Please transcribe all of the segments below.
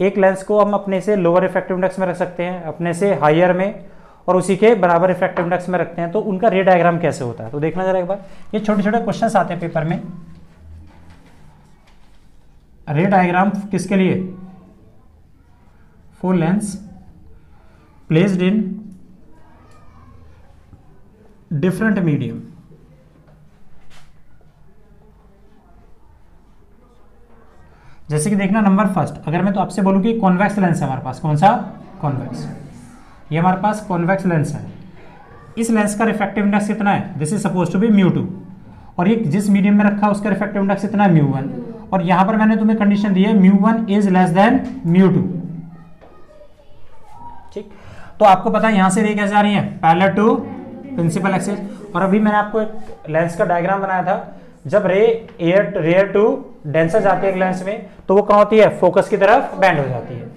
एक लेंस को हम अपने से लोअर इफेक्टिव इंडेक्स में रख सकते हैं, अपने से हायर में, और उसी के बराबर इफेक्टिव इंडेक्स में रखते हैं, तो उनका रे डायग्राम कैसे होता है तो देखना जरा एक बार। ये छोटे छोटे क्वेश्चंस आते हैं पेपर में। रे डायग्राम किसके लिए? For Lenz placed in different medium. जैसे कि देखना नंबर फर्स्ट, अगर मैं तो आपसे बोलूं कि कॉन्वेक्स लेंस है हमारे पास, कौन सा? कॉन्वेक्स। ये हमारे पास कॉन्वेक्स लेंस है। इस लेंस का रिफ्रैक्टिव इंडेक्स कितना है? This is suppose to be μ2, और ये जिस मीडियम में रखा है उसका रिफ्रैक्टिव इंडेक्स कितना है? μ1, और यहां पर मैंने तुम्हें कंडीशन दी है μ1 इज लेस देन μ2। ठीक, तो आपको पता है यहां से रे कैसे आ रही है? Parallel to principal axis. और अभी मैंने आपको एक लेंस का डायग्राम बनाया था, जब रे रेयर टू डेंसर जाती है एक लेंस में तो वो कहाँ होती है? फोकस की तरफ बेंड हो जाती है।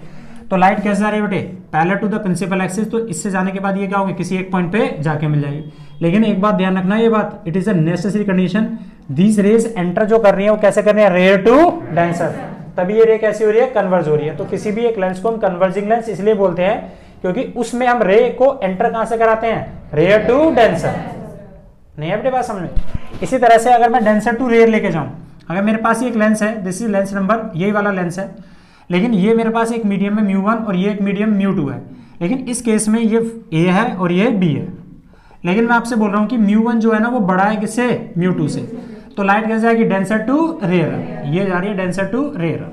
तो लाइट कैसे जा रही है बेटे? Parallel to the principal axis, तो इससे जाने के बाद ये क्या होगी? किसी एक पॉइंट पे जाके मिल जाएगी। लेकिन एक बात ध्यान रखना, ये बात it is a necessary condition, these raise enter जो कर रही है वो कैसे कर रही है? रेयर टू डेंसर, तभी ये रे कैसी हो रही है? कन्वर्ज हो रही है। तो किसी भी एक लेंस को हम कन्वर्जिंग लेंस इसलिए बोलते हैं क्योंकि उसमें हम रे को एंटर कहां से कराते हैं? Rare to denser. नहीं है बेटे बात समझ में? इसी तरह से अगर मैं डेंसर टू रेयर लेके जाऊं, अगर मेरे पास एक लेंस है, दिस इज लेंस नंबर, यही वाला लेंस है, लेकिन ये मेरे पास एक मीडियम में μ1 और ये एक मीडियम μ2 है, लेकिन इस केस में ये A है और ये B है। लेकिन मैं आपसे बोल रहा हूं कि μ1 जो है ना वो बड़ा है किससे? μ2 से। तो लाइट कैसे जाएगी? डेंसर टू रेयर, ये जा रही है denser to rare,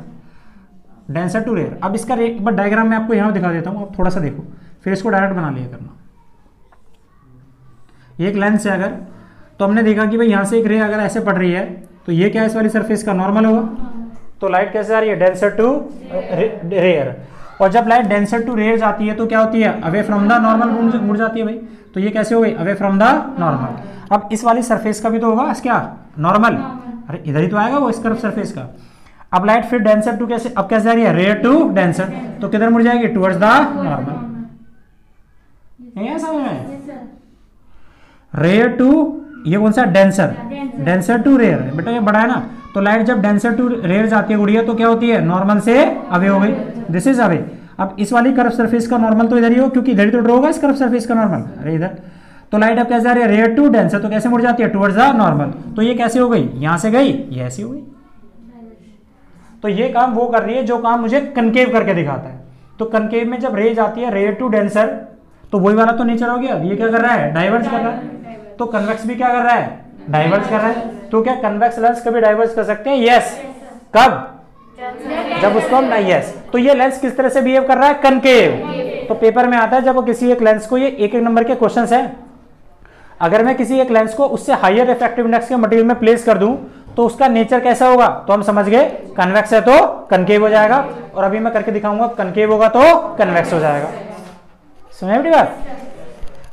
denser to rare. अब इसका एक बार डायग्राम मैं आपको यहां दिखा देता हूं, आप थोड़ा सा देखो, फिर इसको डायरेक्ट बना लिया करना। ये एक लेंस है, अगर तो हमने देखा कि भाई यहां से एक रे अगर ऐसे पड़ रही है तो ये क्या है? इस वाली सरफेस का नॉर्मल होगा। तो लाइट कैसे आ रही है? Denser to rare. और जब लाइट डेंसर टू रेयर जाती है तो क्या होती है? अवे फ्रॉम द नॉर्मल मुड़ जाती है भाई। तो ये कैसे हो गई? Away from the normal. अब इस वाली सरफेस का भी तो होगा क्या? नॉर्मल। अरे इधर ही तो आएगा वो इस कर्व सरफेस का। अब लाइट फिर डेंसर टू कैसे, अब कैसे आ रही है? रेयर टू डेंसर, तो किधर मुड़ जाएगी? Towards the normal. नहीं है समझ में? रेयर टू, ये कौन सा? डेंसर, डेंसर टू रेयर, बेटा ये बड़ा है ना। तो लाइट जब डेंसर टू रेयर जाती है गुड़िया तो क्या होती है? नॉर्मल से अवे हो गई, दिस इज अवे। अब इस वाली कर्व सरफेस का नॉर्मल तो इधर ही हो, क्योंकि इधर ही तो ड्रॉ होगा इस कर्व सरफेस का नॉर्मल। अरे इधर तो लाइट अब कैसे आ रही है? रेयर टू डेंसर, तो कैसे मुड़ जाती है? Towards the normal. तो ये कैसे हो गई? यहां से गई, ये ऐसी हो गई। तो ये काम वो कर रही है जो काम मुझे कनकेव करके दिखाता है। तो कनकेव में जब रे जाती है रेयर टू डेंसर, तो वही वाला तो नेचर हो गया। ये क्या कर रहा है? डाइवर्ज कर रहा है। तो कन्वेक्स भी क्या कर रहा है? डाइवर्ज कर रहा है। तो क्या कन्वेक्स लेंस कभी डाइवर्ज कर सकते हैं? यस। कब? जब उसको हम नहीं, यस। तो ये लेंस किस तरह से बिहेव कर रहा है? कनकेव। तो पेपर में आता है जब किसी एक लेंस को, ये एक एक नंबर के क्वेश्चंस हैं, अगर मैं किसी एक लेंस को उससे हायर इफेक्टिव इंडेक्स के मटेरियल में प्लेस कर दूं तो उसका नेचर कैसा होगा? तो हम समझ गए कन्वेक्स है तो कनकेव हो जाएगा, और अभी मैं करके दिखाऊंगा कनकेव होगा तो कन्वेक्स हो जाएगा। समझ में बात?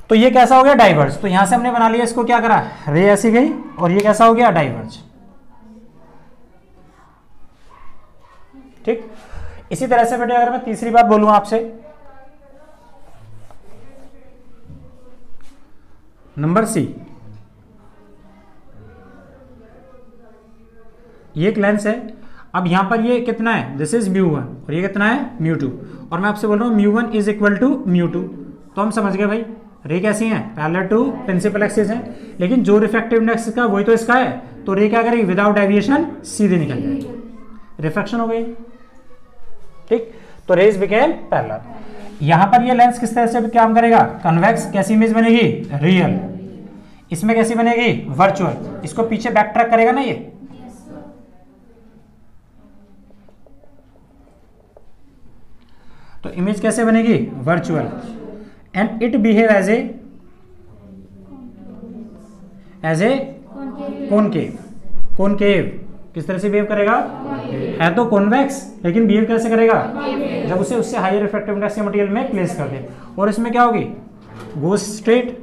तो ये कैसा हो गया? डाइवर्ज। तो यहां से हमने बना लिया, इसको क्या करा? रे ऐसी गई, और ये कैसा हो गया? डाइवर्ज। ठीक। इसी तरह से बेटे अगर मैं तीसरी बात बोलूं आपसे, नंबर सी, ये एक लेंस है। अब यहां पर ये कितना है? दिस इज μ1 और ये कितना है? μ2। और मैं आपसे बोल रहा हूं μ1 इज इक्वल टू μ2। तो हम समझ गए भाई रे कैसी हैं? पैरेलल टू प्रिंसिपल एक्सिस है, लेकिन जो रिफ्रैक्टिव इंडेक्स का वही तो इसका है। तो रे क्या करेगी? विदाउट डेविएशन सीधे निकल जाएगी, रिफ्रैक्शन हो गई। ठीक। तो रेज बिकेम पैरेलल। यहां पर ये लेंस किस तरह से काम करेगा? कन्वेक्स। कैसी इमेज बनेगी? रियल। इसमें कैसी बनेगी? वर्चुअल। इसको पीछे बैक ट्रैक करेगा ना ये, तो इमेज कैसे बनेगी? Virtual. And it behave as a concave. Concave किस तरह से बिहेव करेगा? है तो कॉन्वेक्स, लेकिन बिहेव कैसे करेगा? जब उसे उससे हायर रिफ्रैक्टिव इंडेक्स के मटेरियल में प्लेस कर दे। और इसमें क्या होगी? Goes straight.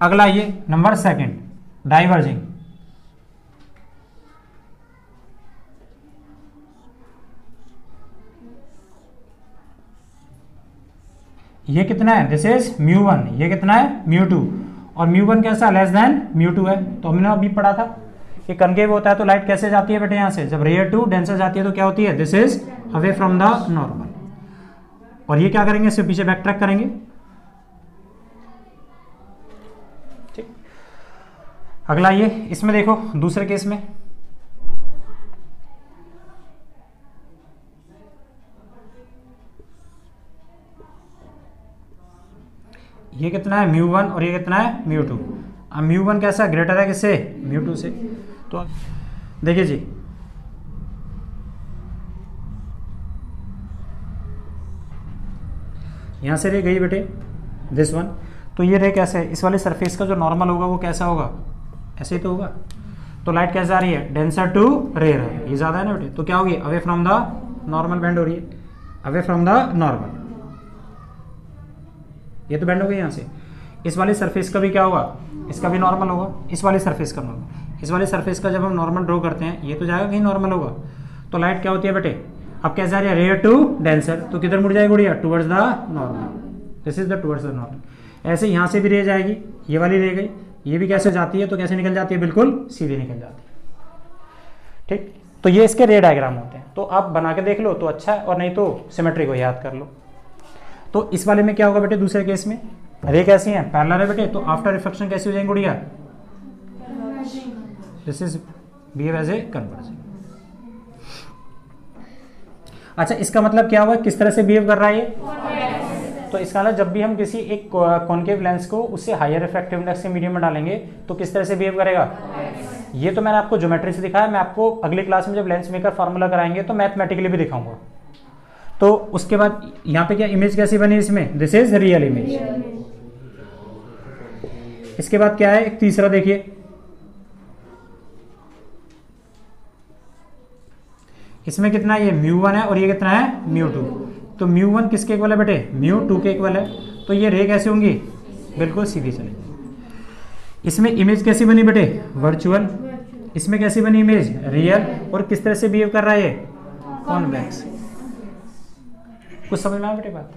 अगला ये नंबर सेकंड, डाइवर्जिंग। ये कितना है? This is μ1। ये कितना है? μ2। और μ1 कैसा? लेस देन μ2 है। तो हमने अभी पढ़ा था ये कनकेव होता है तो लाइट कैसे जाती है बेटे यहाँ से, जब रेयर टू डेंसर जाती है तो क्या होती है, this is away from the normal. और ये क्या करेंगे, सिर्फ पीछे बैक ट्रैक करेंगे। ठीक, अगला ये इसमें देखो दूसरे केस में ये कितना है μ1 और ये कितना है μ2। अब μ1 कैसा ग्रेटर है किससे, μ2 से। तो देखिए जी यहां से रे गई बेटे दिस वन, तो ये रे कैसे है, इस वाले सरफेस का जो नॉर्मल होगा वो कैसा होगा, ऐसे ही तो होगा। तो लाइट कैसे आ रही है, डेंसर टू रेयर है, ये ज्यादा है ना बेटे, तो क्या होगी, away from the normal bend हो रही है, अवे फ्रॉम द नॉर्मल। ये तो बेंड हो गई यहाँ से। इस वाली सरफेस का भी क्या होगा, इसका भी नॉर्मल होगा, इस वाली सरफेस का नॉर्मल। इस वाली सरफेस का जब हम नॉर्मल ड्रॉ करते हैं ये तो जाएगा कहीं नॉर्मल होगा। तो लाइट क्या होती है बेटे, अब कैसे आ रही है, रेयर टू डेंसर, तो किधर मुड़ जाएगी गुड़िया, towards the normal, this is the towards the normal. ऐसे यहाँ से भी रह जाएगी, ये वाली रह गई, ये भी कैसे जाती है, तो कैसे निकल जाती है, बिल्कुल सीधी निकल जाती है। ठीक, तो ये इसके रे डायग्राम होते हैं। तो आप बना के देख लो तो अच्छा है, और नहीं तो सिमेट्री को याद कर लो। तो इस वाले में क्या होगा बेटे, दूसरे केस में रे कैसी है, पैरेलल है बेटे, तो आफ्टर रिफ्लेक्शन कैसी हो जाएंगे गुड़िया, this is behave as a converging. अच्छा, इसका मतलब क्या हुआ, किस तरह से बिहेव कर रहा है ये, तो इसका मतलब जब भी हम किसी एक कॉनकेव लेंस को उससे हायर रिफ्रैक्टिव इंडेक्स के मीडियम में डालेंगे तो किस तरह से बिहेव करेगा। ये तो मैंने आपको ज्योमेट्री से दिखाया, मैं आपको अगली क्लास में जब लेंस मेकर फार्मूला कराएंगे तो मैथमेटिकली भी दिखाऊंगा। तो उसके बाद यहाँ पे क्या इमेज कैसी बनी इसमें, दिस इज रियल इमेज। इसके बाद क्या है, एक तीसरा देखिए, इसमें कितना है, ये μ1 है और ये कितना है μ2। तो μ1 किसके इक्वल है बेटे, μ2 के इक्वल है। तो ये रे कैसे होंगी, बिल्कुल सीधी चलेगी। इसमें इमेज कैसी बनी बेटे, वर्चुअल। इसमें कैसी बनी इमेज, रियल। और किस तरह से बिहेव कर रहा है ये, कॉन्वेक्स। कुछ समझ में आया बेटे बात।